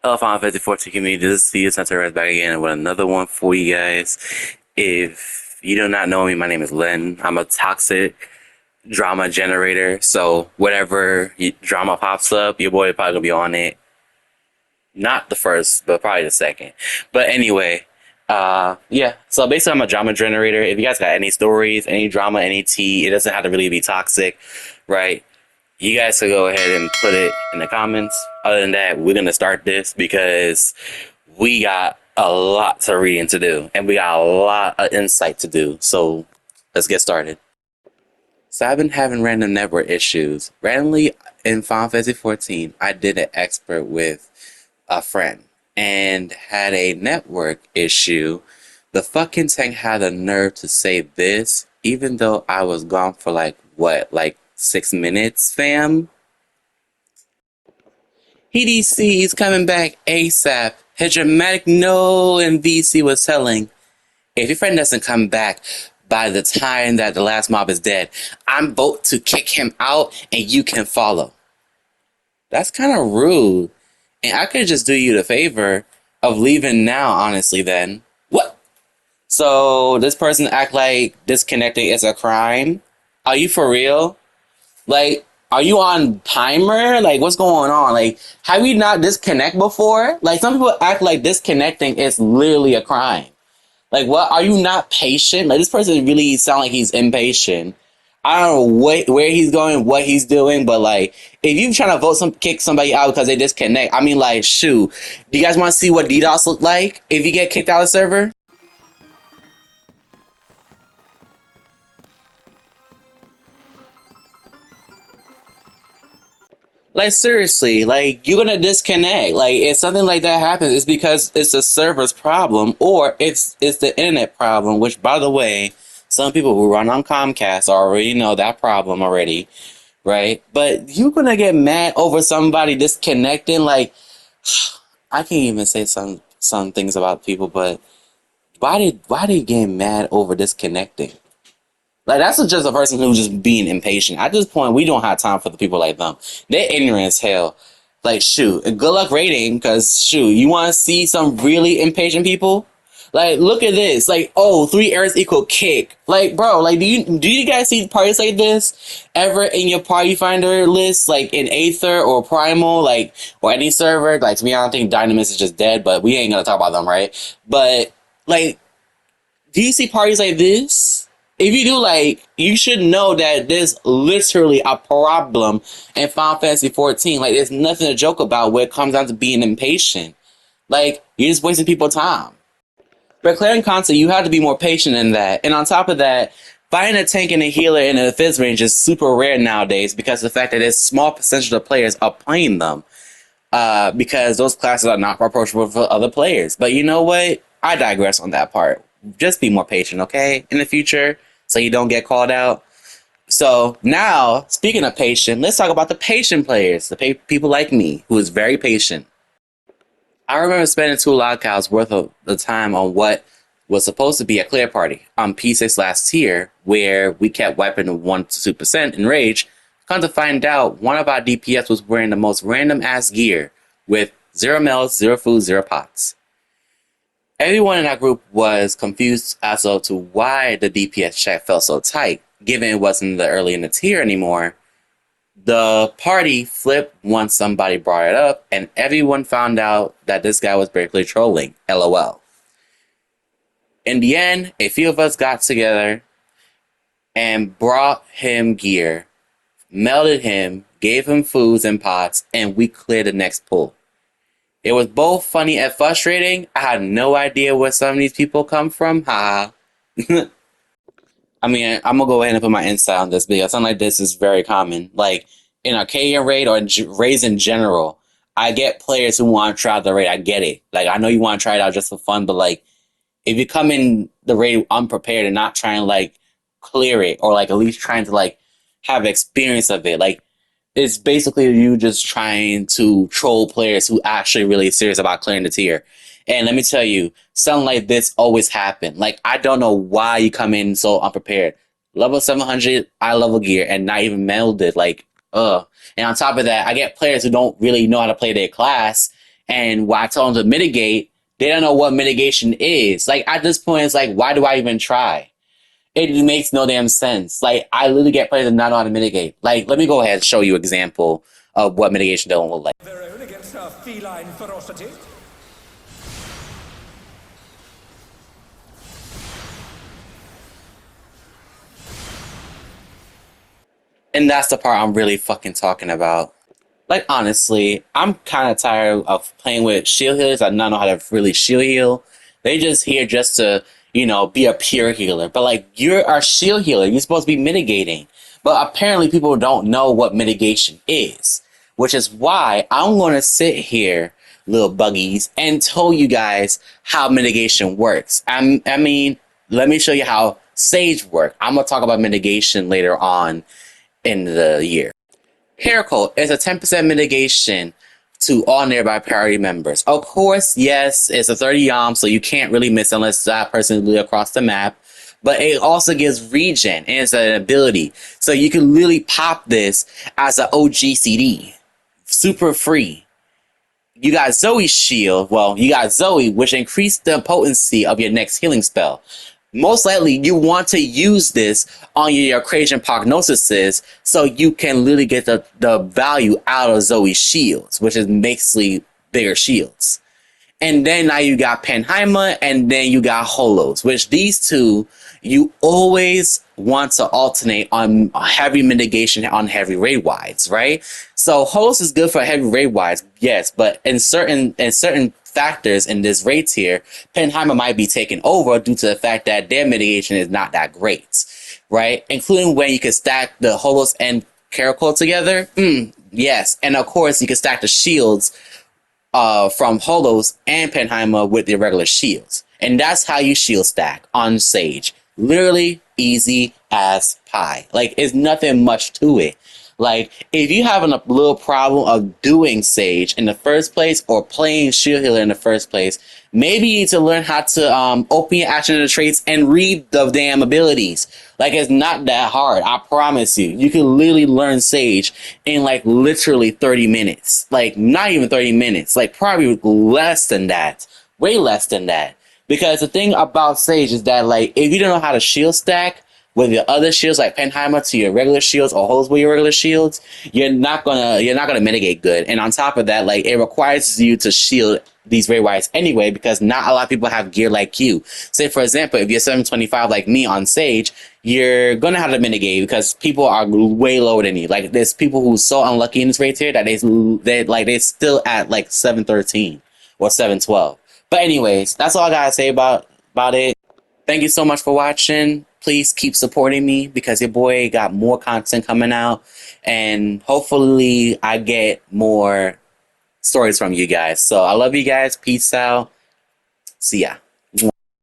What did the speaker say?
Hello, FinalFantasyXIV community. This is C. Center back again with another one for you guys. If you do not know me, my name is Len. I'm a toxic drama generator. So whatever drama pops up, your boy probably gonna be on it. Not the first, but probably the second. But anyway, yeah. So basically, I'm a drama generator. If you guys got any stories, any drama, any tea, it doesn't have to really be toxic, right? You guys can go ahead and put it in the comments. Other than that, we're going to start this because we got a lot to read and to do, and we got a lot of insight to do. So let's get started. So I've been having random network issues. Randomly in Final Fantasy XIV, I did an expert with a friend and had a network issue. The fucking tank had the nerve to say this, even though I was gone for like 6 minutes, fam. EDC is coming back ASAP. His dramatic no in VC was telling, if your friend doesn't come back by the time that the last mob is dead, I'm vote to kick him out and you can follow. That's kind of rude. And I could just do you the favor of leaving now, honestly, then. What? So this person act like disconnecting is a crime? Are you for real? Like, are you on timer? Like, what's going on? Like, have you not disconnect before? Like, some people act like disconnecting is literally a crime. Like, what? Are you not patient? Like, this person really sound like he's impatient. I don't know where he's going, what he's doing, but like, if you trying to kick somebody out because they disconnect, I mean, like, shoot. Do you guys want to see what DDoS look like if you get kicked out of the server? Like, seriously, like, you're gonna disconnect. Like, if something like that happens, it's because it's the server's problem, or it's the internet problem, which, by the way, some people who run on Comcast already know that problem already, right? But you're gonna get mad over somebody disconnecting. Like, I can't even say some things about people, but why they get mad over disconnecting? Like, that's just a person who's just being impatient. At this point, we don't have time for the people like them. They're ignorant as hell. Like, shoot, good luck rating, because, shoot, you want to see some really impatient people? Like, look at this. Like, oh, 3 errors equal kick. Like, bro, like, do you guys see parties like this ever in your party finder list? Like, in Aether or Primal, like, or any server? Like, to me, I don't think Dynamis is just dead, but we ain't gonna talk about them, right? But, like, do you see parties like this? If you do, like, you should know that there's literally a problem in Final Fantasy XIV. Like, there's nothing to joke about when it comes down to being impatient. Like, you're just wasting people's time. But clearing content, you have to be more patient than that. And on top of that, finding a tank and a healer in the fizz range is super rare nowadays because of the fact that a small percentage of players are playing them. Because those classes are not approachable for other players. But you know what? I digress on that part. Just be more patient, okay? In the future, so you don't get called out. So now, speaking of patient, let's talk about the patient players, the people like me, who is very patient. I remember spending 2 lockouts worth of the time on what was supposed to be a clear party on P6 last year, where we kept wiping 1 to 2% in rage. Come to find out, one of our DPS was wearing the most random ass gear with 0 mels, 0 food, 0 pots. Everyone in that group was confused as to why the DPS chat felt so tight, given it wasn't early in the tier anymore. The party flipped once somebody brought it up, and everyone found out that this guy was basically trolling. LOL. In the end, a few of us got together and brought him gear, melded him, gave him foods and pots, and we cleared the next pool. It was both funny and frustrating. I had no idea where some of these people come from. Haha. I mean, I'm gonna go ahead and put my insight on this because something like this is very common. Like, in Arcadian raid or raids in general, I get players who want to try out the raid. I get it. Like, I know you want to try it out just for fun, but like, if you come in the raid unprepared and not trying to like clear it, or like at least trying to like have experience of it, like, it's basically you just trying to troll players who actually really serious about clearing the tier. And let me tell you, something like this always happen. Like, I don't know why you come in so unprepared. Level 700, eye level gear, and not even melded. Like, ugh. And on top of that, I get players who don't really know how to play their class, And why I told them to mitigate, they don't know what mitigation is. Like at this point, it's like, why do I even try? It makes no damn sense. Like I literally get players that not know how to mitigate. Like let me go ahead and show you an example of what mitigation don't look like. Their own against our feline ferocity. And that's the part I'm really fucking talking about. Like honestly, I'm kind of tired of playing with shield healers that not know how to really shield heal. They just here just to, be a pure healer. But like you're a shield healer, you're supposed to be mitigating. But apparently people don't know what mitigation is, which is why I'm going to sit here, little buggies, and tell you guys how mitigation works. I mean, let me show you how Sage work. I'm gonna talk about mitigation later on in the year. Miracle is a 10% mitigation to all nearby priority members. Of course, yes, it's a 30 yom, so you can't really miss unless that person is really across the map. But it also gives regen, and it's an ability. So you can literally pop this as an OGCD. Super free. You got Zoe's shield. Well, you got Zoe, which increased the potency of your next healing spell. Most likely, you want to use this on your equation prognoses so you can literally get the value out of Zoe's shields, which is basically bigger shields. And then now you got Penheimer, and then you got Holos, which these two, you always want to alternate on heavy mitigation on heavy raid wides, right? So Holos is good for heavy raid wides, yes, but in certain factors in this raid tier, Penheimer might be taken over due to the fact that their mitigation is not that great, right? Including when you can stack the Holos and Caracol together, yes, and of course you can stack the shields from Holos and Penheimer with the regular shields. And that's how you shield stack on Sage. Literally easy as pie. Like, it's nothing much to it. Like, if you having a little problem of doing Sage in the first place or playing Shield Healer in the first place, maybe you need to learn how to open your action and traits and read the damn abilities. Like, it's not that hard. I promise you. You can literally learn Sage in, like, literally 30 minutes. Like, not even 30 minutes. Like, probably less than that. Way less than that. Because the thing about Sage is that, like, if you don't know how to shield stack with your other shields like Penheimer to your regular shields or Holes with your regular shields, you're not gonna mitigate good. And on top of that, like, it requires you to shield these raid wides anyway, because not a lot of people have gear like you. Say for example, if you're 725 like me on Sage, you're gonna have to mitigate because people are way lower than you. Like, there's people who's so unlucky in this raid tier that they're still at like 713 or 712. But anyways, that's all I gotta say about it. Thank you so much for watching. Please keep supporting me because your boy got more content coming out, and hopefully I get more stories from you guys. So I love you guys. Peace out. See ya.